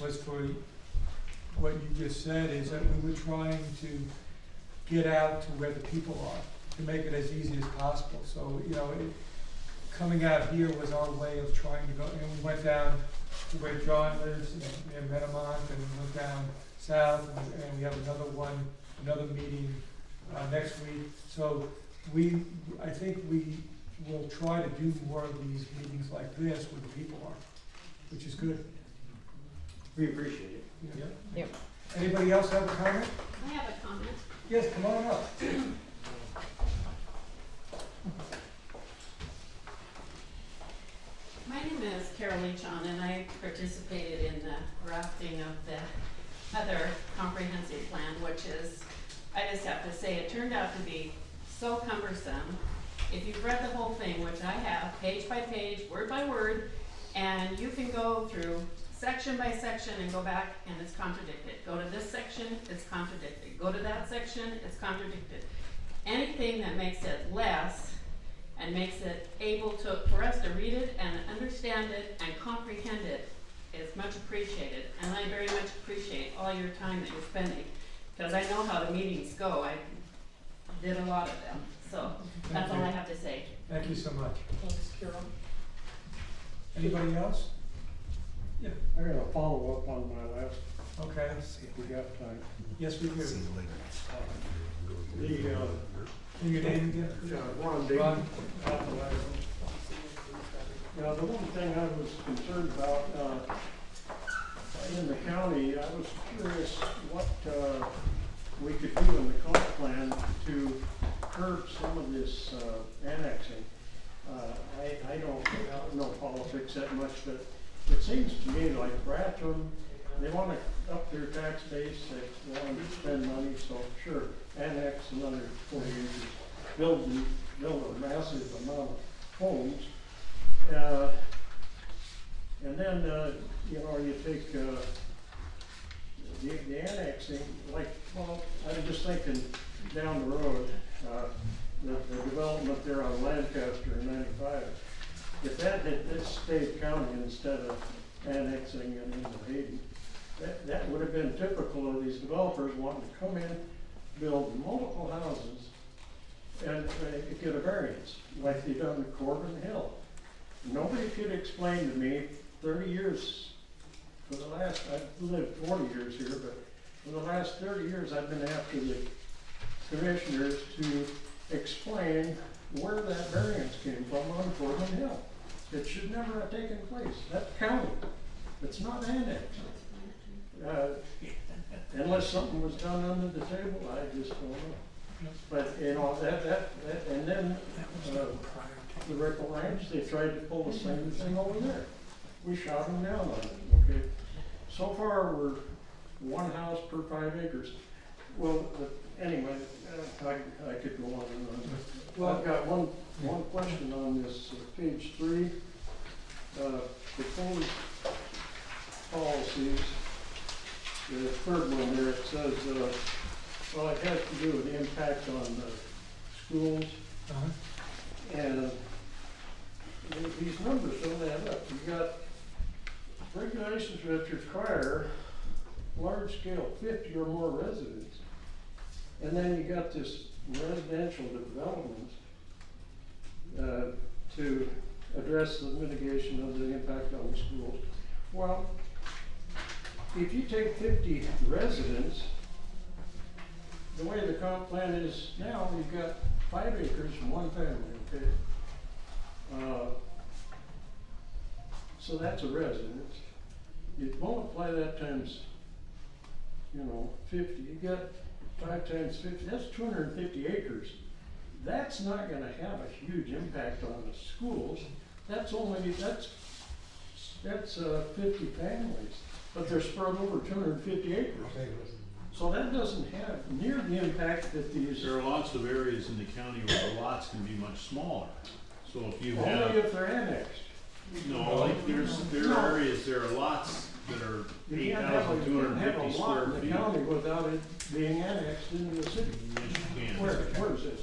was for what you just said, is that we were trying to get out to where the people are, to make it as easy as possible. So, you know, coming out here was our way of trying to go, and we went down to where John lives, near Metamont, and we went down south, and we have another meeting next week. So I think we will try to do more of these meetings like this where the people are, which is good. We appreciate it. Yeah. Yep. Anybody else have a comment? I have a comment. Yes, come on up. My name is Carol Leachon, and I participated in the drafting of the other comprehensive plan, which is, I just have to say, it turned out to be so cumbersome. If you've read the whole thing, which I have, page by page, word by word, and you can go through section by section and go back and it's contradicted. Go to this section, it's contradicted. Go to that section, it's contradicted. Anything that makes it less and makes it able to, for us to read it and understand it and comprehend it is much appreciated. And I very much appreciate all your time that you're spending, because I know how the meetings go. I did a lot of them. So that's all I have to say. Thank you so much. Thanks, Carol. Anybody else? Yeah. I got a follow-up on my last, Okay. if we got time. Yes, we do. The, Can you name again? Ron Ron. David. Now, the one thing I was concerned about, in the county, I was curious what, we could do in the comp plan to curb some of this, annexing. I don't know politics that much, but it seems to me like Rathdrum, they wanna up their tax base, they want to spend money, so sure, annex another 40 acres, build a massive amount of homes. And then, you know, you take, the annexing, like, well, I'm just thinking down the road, the development there on Lancaster in 95. If that had stayed county instead of annexing and into Hayden, that would have been typical of these developers wanting to come in, build multiple houses, and get a variance, like they done in Corbin Hill. Nobody could explain to me 30 years, for the last, I've lived 40 years here, but for the last 30 years I've been after the commissioners to explain where that variance came from on Corbin Hill. It should never have taken place. That's county. It's not annexed. Unless something was done under the table, I just don't know. But, you know, that and then, the Ripple Ranch, they tried to pull the same thing over there. We shot them down on it, okay? So far, we're one house per 5 acres. Well, anyway, I could go on and on. Well, I've got one question on this, page 3, proposed policies. The third one there, it says, well, it has to do with the impact on schools. And these numbers don't add up. You got regulations which require large scale 50 or more residents. And then you got this residential development to address the mitigation of the impact on the schools. Well, if you take 50 residents, the way the comp plan is now, you've got 5 acres and 1 family, okay? So that's a residence. You multiply that times, you know, 50, you got 5 times 50, that's 250 acres. That's not gonna have a huge impact on the schools. That's 50 families, but they're spread over 250 acres. So that doesn't have near the impact that these. There are lots of areas in the county where the lots can be much smaller. So if you have. Only if they're annexed. No, like there are areas, there are lots that are You can't have a 8,250 lot square in the feet. county without it being annexed into the city. Yes, you can. Where is this?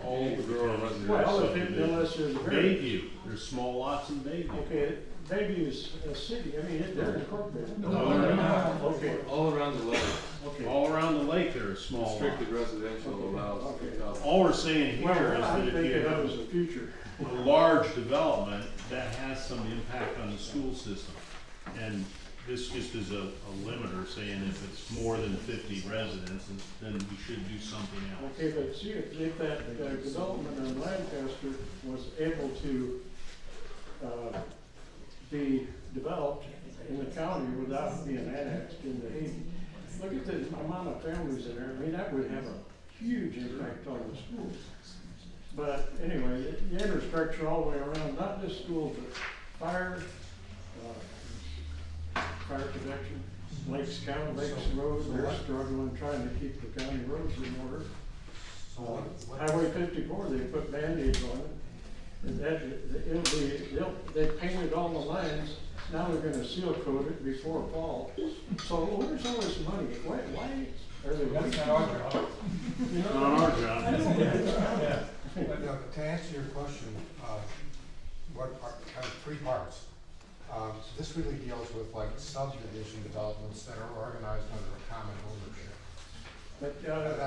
all the rural Well, residential. unless there's a variance. Bayview, there's small lots in Bayview. Okay, Bayview's a city, I mean, they're incorporated. No, they're not. Okay, All around the lake, okay. All around the lake, there are small lots. restricted residential allows Okay. 2,000. All we're saying Well, here is I'm that if thinking you that have was the future. a large development, that has some impact on the school system. And this just is a limiter saying if it's more than 50 residents, then we should do something else. Okay, but see, if that development in Lancaster was able to, be developed in the county without being annexed into Haiti, look at the amount of families in there, I mean, that would have a huge impact on the schools. But anyway, the infrastructure all the way around, not just schools, but fire, fire protection, Lakes County, Lakes Road, they're struggling, trying to keep the county roads in order. Highway 54, they put Band-Aids on it. And that, they painted all the lines, now they're gonna seal coat it before fall. So where's all this money? Why are they? That's not our job. You know, Not our job. I don't get it. Yeah. But no, to answer your question, what are kind of three parts. This really deals with like subdivision developments that are organized under a common ownership. But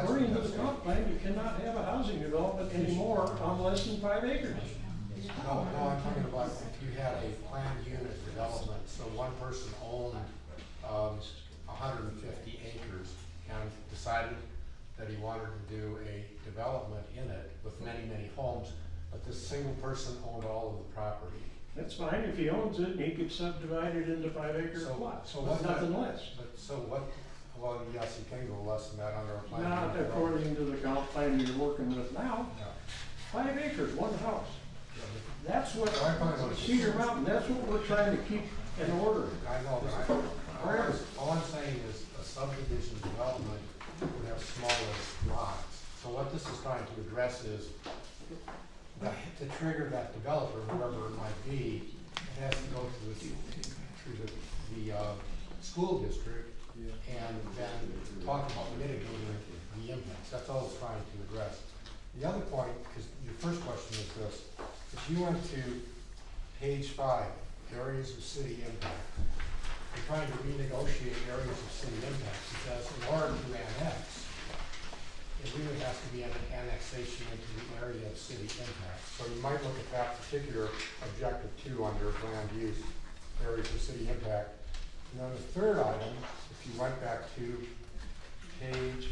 according to the comp plan, you cannot have a housing development anymore on less than 5 acres. No, I'm talking about if you had a planned unit development, so one person owned 150 acres and decided that he wanted to do a development in it with many, many homes, but this single person owned all of the property. That's fine, if he owns it, he could subdivide it into 5 acre So- plots, so but what- nothing less. But so what, well, yes, you can go less than that under a planned Not unit development. according to the comp plan you're working with now. No. 5 acres, one house. Yeah, That's what, I'm talking about- Cedar Mountain, that's what we're trying to keep in order. I know, but all I'm saying is a subdivision development would have smaller lots. So what this is trying to address is to trigger that developer, whoever it might be, it has to go through the school district and then talk about mitigating the impacts. That's all it's trying to address. The other point, because your first question is this, if you went to page 5, areas of city impact, you're trying to renegotiate areas of city impact, because in order to annex, it really has to be an annexation into the area of city impact. So you might look at that particular objective 2 under land use, areas of city impact. And then the third item, if you went back to page,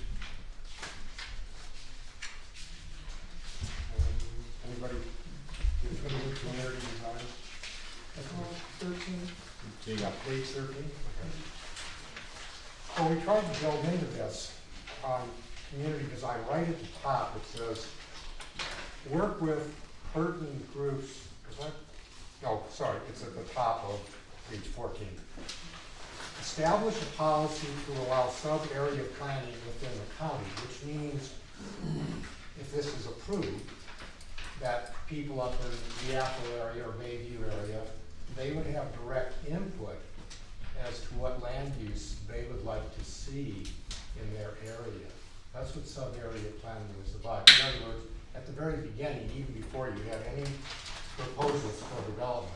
anybody, who's going to do community design? 13? Yeah, page 13, okay. So we tried to build into this, community design, right at the top, it says, work with pertinent groups, is that, no, sorry, it's at the top of page 14. Establish a policy to allow sub-area planning within the county, which means, if this is approved, that people up in the Athol area or Bayview area, they would have direct input as to what land use they would like to see in their area. That's what sub-area planning is about. In other words, at the very beginning, even before you have any proposals for development,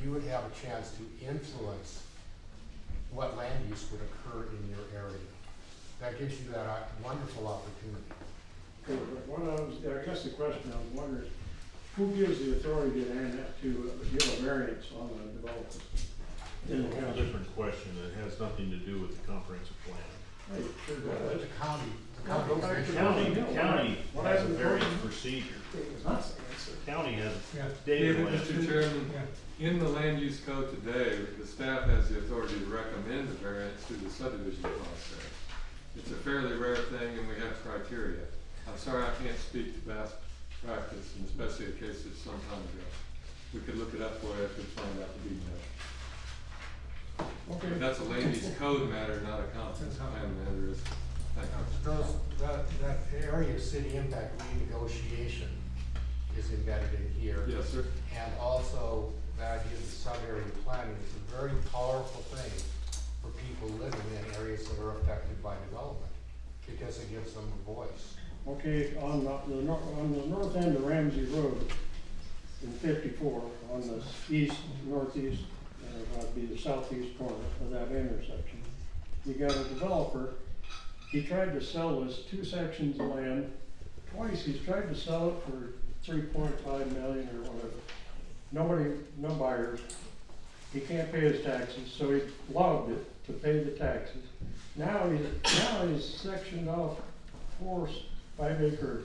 you would have a chance to influence what land use would occur in your area. That gives you that wonderful opportunity. Okay, but I guess the question I was wondering, who gives the authority to give a variance on the development? It's a whole different question that has nothing to do with the comprehensive plan. Hey, sure The does. county, The county What has a happened to variance Kootenai? procedure. Huh? The county has, Yeah. David, Mr. Chairman, Yeah. in the land use code today, the staff has the authority to recommend the variance through the subdivision process. It's a fairly rare thing and we have criteria. I'm sorry I can't speak to past practice, and especially a case that's some time ago. We could look it up for you if we find out the detail. Okay. But that's a land use code matter, not a comprehensive plan matter. Thank you. that area of city impact renegotiation is embedded in here. Yes, sir. And also, the idea of the sub-area planning is a very powerful thing for people living in areas that are affected by development, because it gives them a voice. Okay, on the north end of Ramsey Road in 54, on the east, northeast, that'd be the southeast corner of that intersection, you got a developer. He tried to sell us 2 sections of land. Twice he's tried to sell it for 3.5 million or whatever. No buyers. He can't pay his taxes, so he logged it to pay the taxes. Now he's sectioned off 4 5-acre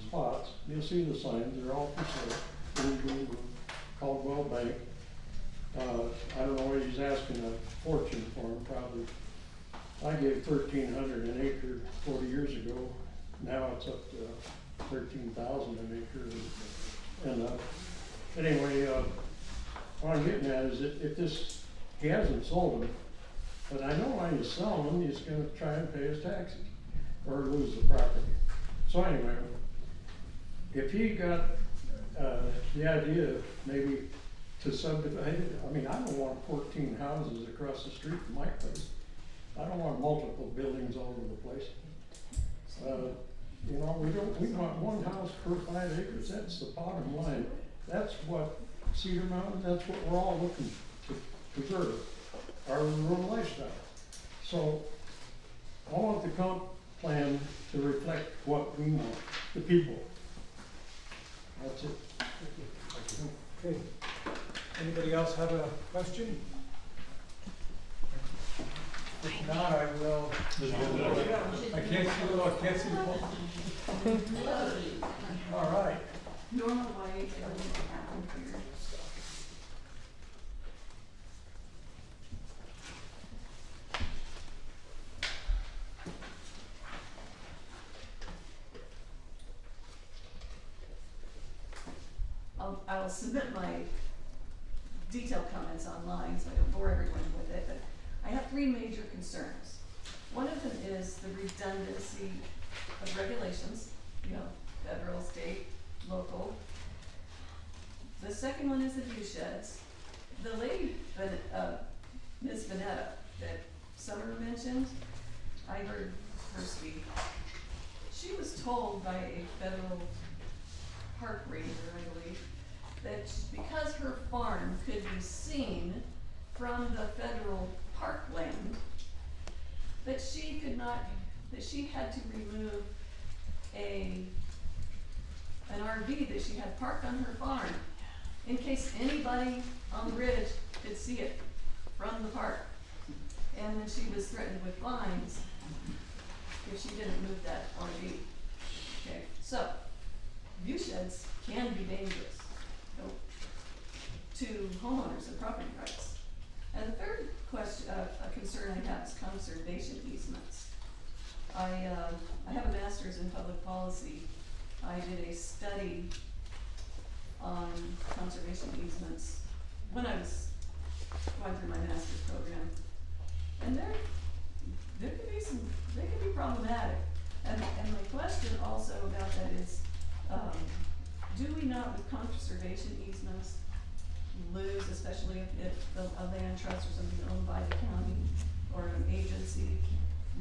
spots. You'll see the signs, they're all for sale. Boom, boom, boom. Caldwell Bank. I don't know what he's asking a fortune for them, probably. I gave 1,300 an acre 40 years ago. Now it's up to 13,000 an acre. And anyway, what I'm getting at is that if this, he hasn't sold them, but I know why he's selling them. He's going to try and pay his taxes or lose the property. So anyway, if he got the idea maybe to subdivide it, I mean, I don't want 14 houses across the street from my place. I don't want multiple buildings all over the place. You know, we want 1 house per 5 acres. That's the bottom line. That's what Cedar Mountain, that's what we're all looking to preserve, our rural lifestyle. So I want the comp plan to reflect what we want, the people. That's it. Okay. Anybody else have a question? If not, I will. I can't see the law, can't see the law. All right. Normal way to happen here. I'll submit my detailed comments online, so I don't bore everyone with it, but I have 3 major concerns. One of them is the redundancy of regulations, you know, federal, state, local. The second one is the view sheds. The lady, Ms. Boneta, that Summer mentioned, I heard her speak. She was told by a federal park ranger, I believe, that because her farm could be seen from the federal parkland, that she could not, that she had to remove an RV that she had parked on her farm in case anybody on the ridge could see it from the park. And then she was threatened with fines if she didn't move that RV. Okay, so view sheds can be dangerous to homeowners and property rights. And the third question, a concern I have is conservation easements. I have a master's in public policy. I did a study on conservation easements when I was going through my master's program. And there can be some, they can be problematic. And my question also about that is, do we not with conservation easements lose, especially if a land trust or something owned by the county or an agency,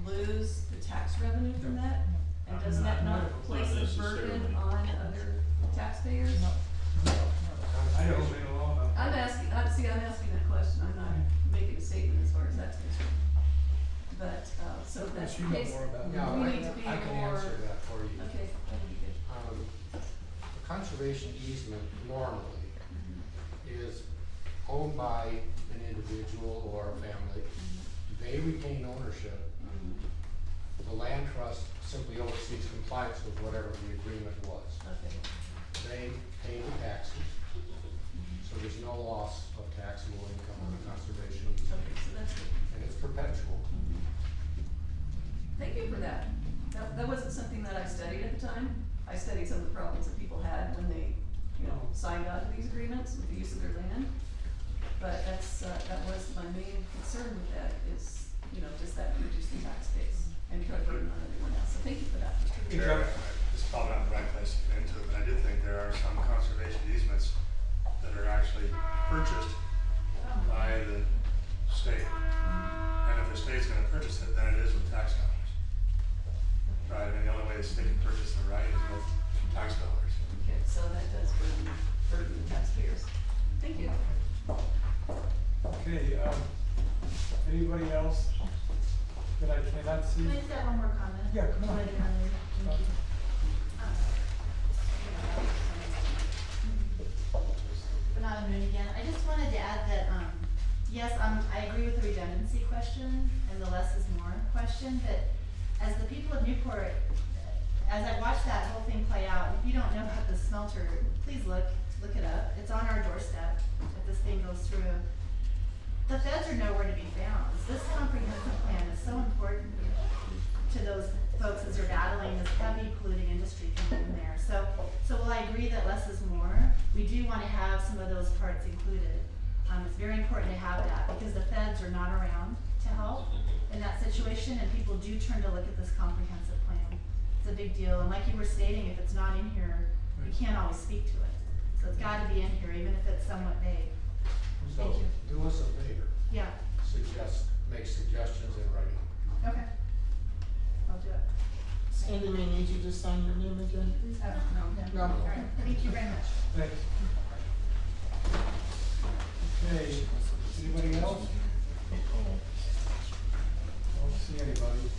lose the tax revenue from that? And does that not place a burden on other taxpayers? I don't think a law. I'm asking that question, I'm not making a statement as far as that's concerned. But, so that's the You know case, more about it. Yeah, we need to be more. I can answer that for you. Okay, that would be good. The conservation easement normally is owned by an individual or a family. They retain ownership. The land trust simply oversees compliance with whatever the agreement was. Okay. They pay the taxes, so there's no loss of taxable income on the conservation easement, Okay, so that's good. and it's perpetual. Thank you for that. That wasn't something that I studied at the time. I studied some of the problems that people had when they, you know, signed on to these agreements with the use of their land. But that's, that was my main concern with that is, you know, does that reduce the tax base and put a burden on everyone else? So thank you for that. Hey, Chair, Jeff. it's probably not the right place to get into it, but I do think there are some conservation easements that are actually purchased by the state. And if the state's gonna purchase it, then it is with tax dollars. Right, and the only way the state can purchase the Okay, anybody else that I cannot see? Can I just have one more comment? Yeah, come on. Thank you. Bernard Moon again. I just wanted to add that, yes, I agree with the redundancy question and the less is more question, but as the people of Newport, as I watched that whole thing play out, if you don't know about the smelter, please look it up. It's on our doorstep if this thing goes through. The feds are nowhere to be found. This comprehensive plan is so important to those folks as they're battling this heavy polluting industry coming in there. So while I agree that less is more, we do want to have some of those parts included. It's very important to have that because the feds are not around to help in that situation, and people do turn to look at this comprehensive plan. It's a big deal, and like you were stating, if it's not in here, you can't always speak to it. So it's got to be in here, even if it's somewhat vague. So, Thank you. do us a favor, Yeah, make suggestions in writing. okay. I'll do it. Sandy, may need you to sign your name again? No. No. All right, thank you very much. Thanks. Okay, anybody else? Don't see anybody.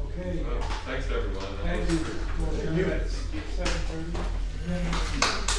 Okay, Well, thanks, everyone. thank you. Well, Thank you. it's 7:30.